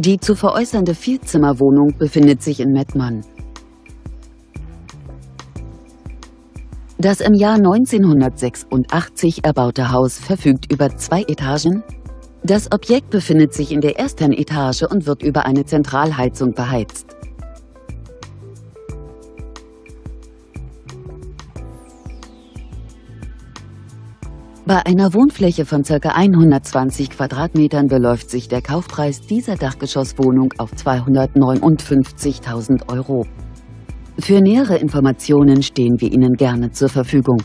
Die zu veräußernde Vierzimmerwohnung befindet sich in Mettmann. Das im Jahr 1986 erbaute Haus verfügt über 2 Etagen. Das Objekt befindet sich in der ersten Etage und wird über eine Zentralheizung beheizt. Bei einer Wohnfläche von ca. 120 Quadratmetern beläuft sich der Kaufpreis dieser Dachgeschosswohnung auf 259.000 €. Für nähere Informationen stehen wir Ihnen gerne zur Verfügung.